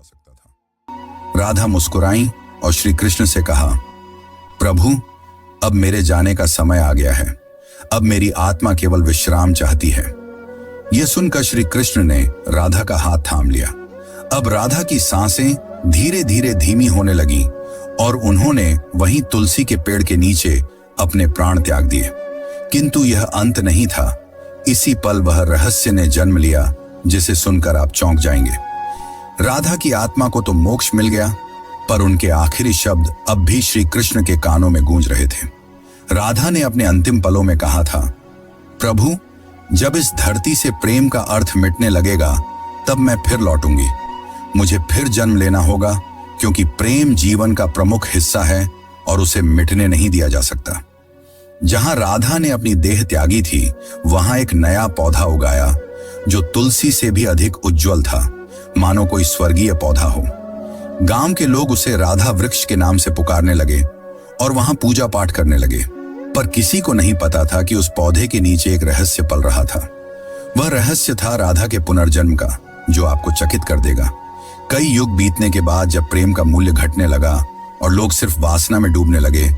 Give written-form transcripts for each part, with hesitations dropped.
सकता था। राधा मुस्कुराई और श्री कृष्ण से कहा, प्रभु, अब मेरे जाने का समय आ गया है। अब मेरी आत्मा केवल विश्राम चाहती है। यह सुनकर श्री कृष्ण ने राधा का हाथ थाम लिया। अब राधा की सांसें धीरे धीरे धीमी होने लगी और उन्होंने वहीं तुलसी के पेड़ के नीचे अपने प्राण त्याग दिए। किंतु यह अंत नहीं था। इसी पल वह रहस्य ने जन्म लिया जिसे सुनकर आप चौंक जाएंगे। राधा की आत्मा को तो मोक्ष मिल गया, पर उनके आखिरी शब्द अब भी श्री कृष्ण के कानों में गूंज रहे थे। राधा ने अपने अंतिम पलों में कहा था, प्रभु, जब इस धरती से प्रेम का अर्थ मिटने लगेगा तब मैं फिर लौटूंगी। मुझे फिर जन्म लेना होगा, क्योंकि प्रेम जीवन का प्रमुख हिस्सा है और उसे मिटने नहीं दिया जा सकता। जहां राधा ने अपनी देह त्यागी थी, वहां एक नया पौधा उगाया जो तुलसी से भी अधिक उज्जवल था, मानो कोई स्वर्गीय पौधा हो। गांव के लोग उसे राधा वृक्ष के नाम से पुकारने लगे और वहां पूजा पाठ करने लगे। पर किसी को नहीं पता था कि उस पौधे के नीचे एक रहस्य पल रहा था। वह रहस्य था राधा के पुनर्जन्म का, जो आपको चकित कर देगा। कई युग बीतने के बाद जब प्रेम का मूल्य घटने लगा और लोग सिर्फ वासना में डूबने लगे,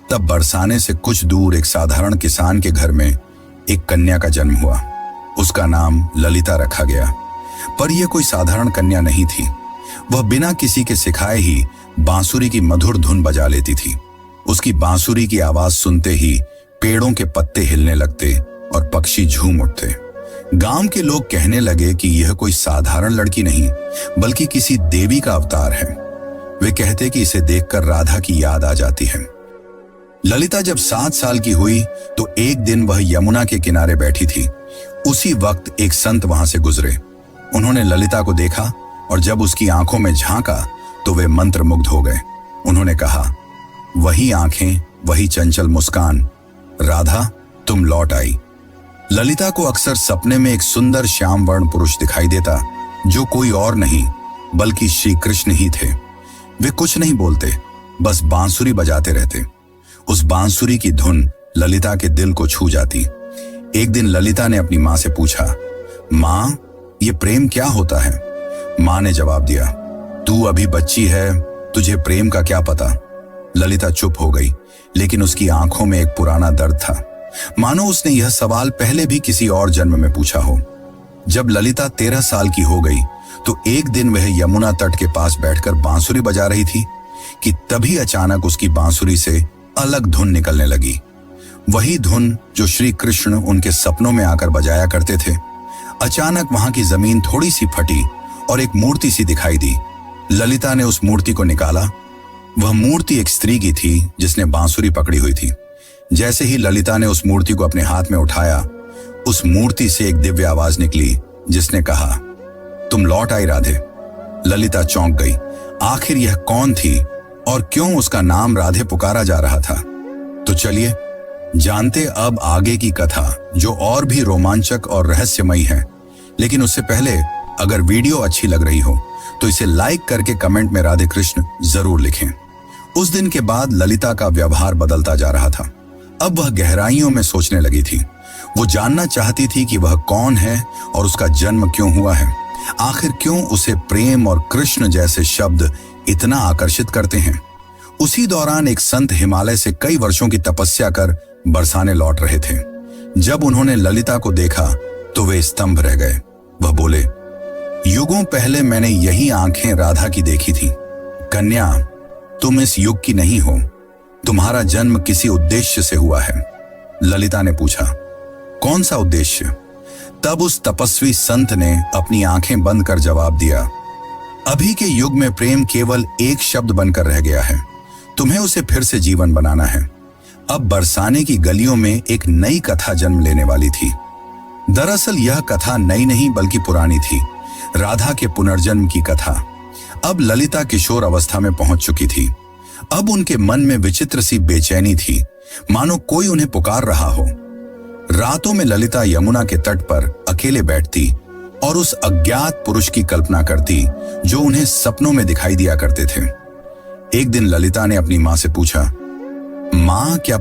तब बरसाने से कुछ दूर एक साधारण किसान के घर में एक कन्या का जन्म हुआ। उसका नाम ललिता रखा गया। पर यह कोई साधारण कन्या नहीं थी। वह बिना किसी के सिखाए ही बांसुरी की मधुर धुन बजा लेती थी। उसकी बांसुरी की आवाज सुनते ही पेड़ों के पत्ते हिलने लगते और पक्षी झूम उठते। गांव के लोग कहने लगे कि यह कोई साधारण लड़की नहीं, बल्कि किसी देवी का अवतार है। वे कहते कि इसे देखकर राधा की याद आ जाती है। ललिता जब 7 साल की हुई तो एक दिन वह यमुना के किनारे बैठी थी। उसी वक्त एक संत वहां से गुजरे। उन्होंने ललिता को देखा और जब उसकी आंखों में झांका तो वे मंत्रमुग्ध हो गए। उन्होंने कहा, वही आंखें, वही चंचल मुस्कान, राधा तुम लौट आई। ललिता को अक्सर सपने में एक सुंदर श्याम वर्ण पुरुष दिखाई देता, जो कोई और नहीं बल्कि श्री कृष्ण ही थे। वे कुछ नहीं बोलते, बस बांसुरी बजाते रहते। उस बांसुरी की धुन ललिता के दिल को छू जाती। एक दिन ललिता ने अपनी माँ से पूछा, माँ, ये प्रेम क्या होता है? माँ ने जवाब दिया, तू अभी बच्ची है, तुझे प्रेम का क्या पता। ललिता चुप हो गई, लेकिन उसकी आंखों में एक पुराना दर्द था, मानो उसने यह सवाल पहले भी किसी और जन्म में पूछा हो। जब ललिता 13 साल की हो गई तो एक दिन वह यमुना तट के पास बैठकर बांसुरी बजा रही थी कि तभी अचानक उसकी बांसुरी से अलग धुन निकलने लगी। वही धुन जो श्री कृष्ण उनके सपनों में आकर बजाया करते थे। अचानक वहां की जमीन थोड़ी सी फटी और एक मूर्ति सी दिखाई दी। ललिता ने उस मूर्ति को निकाला। वह मूर्ति एक स्त्री की थी जिसने बांसुरी पकड़ी हुई थी। जैसे ही ललिता ने उस मूर्ति को अपने हाथ में उठाया, उस मूर्ति से एक दिव्य आवाज निकली जिसने कहा, तुम लौट आई राधे। ललिता चौंक गई। आखिर यह कौन थी और क्यों उसका नाम राधे पुकारा जा रहा था? तो चलिए जानते अब आगे की कथा, जो और भी रोमांचक और रहस्यमयी है। लेकिन उससे पहले अगर वीडियो अच्छी लग रही हो तो इसे लाइक करके कमेंट में राधे कृष्ण जरूर लिखें। उस दिन के बाद ललिता का व्यवहार बदलता जा रहा था। अब वह गहराइयों में सोचने लगी थी। वो जानना चाहती थी कि वह कौन है और उसका जन्म क्यों हुआ है। आखिर क्यों उसे प्रेम और कृष्ण जैसे शब्द इतना आकर्षित करते हैं। उसी दौरान एक संत हिमालय से कई वर्षों की तपस्या कर बरसाने लौट रहे थे। जब उन्होंने ललिता को देखा तो वे स्तंभ रह गए। वह बोले, युगों पहले मैंने यही आंखें राधा की देखी थी। कन्या, तुम इस युग की नहीं हो। तुम्हारा जन्म किसी उद्देश्य से हुआ है। ललिता ने पूछा, कौन सा उद्देश्य? तब उस तपस्वी संत ने अपनी आंखें बंद कर जवाब दिया, अभी के युग में प्रेम केवल एक शब्द बनकर रह गया है। तुम्हें उसे फिर से जीवन बनाना है। अब बरसाने की गलियों में एक नई कथा जन्म लेने वाली थी। दरअसल यह कथा नई नहीं बल्कि पुरानी थी, राधा के पुनर्जन्म की कथा। अब ललिता किशोर अवस्था में पहुंच चुकी थी। अब उनके मन में विचित्र सी बेचैनी थी, मानो कोई उन्हें पुकार रहा हो। रातों में ललिता यमुना के तट पर अकेले बैठती और उस अज्ञात पुरुष की कल्पना करती जो उन्हें सपनों में दिखाई दिया करते थे। एक दिन ललिता ने अपनी मां से पूछा, मां, क्या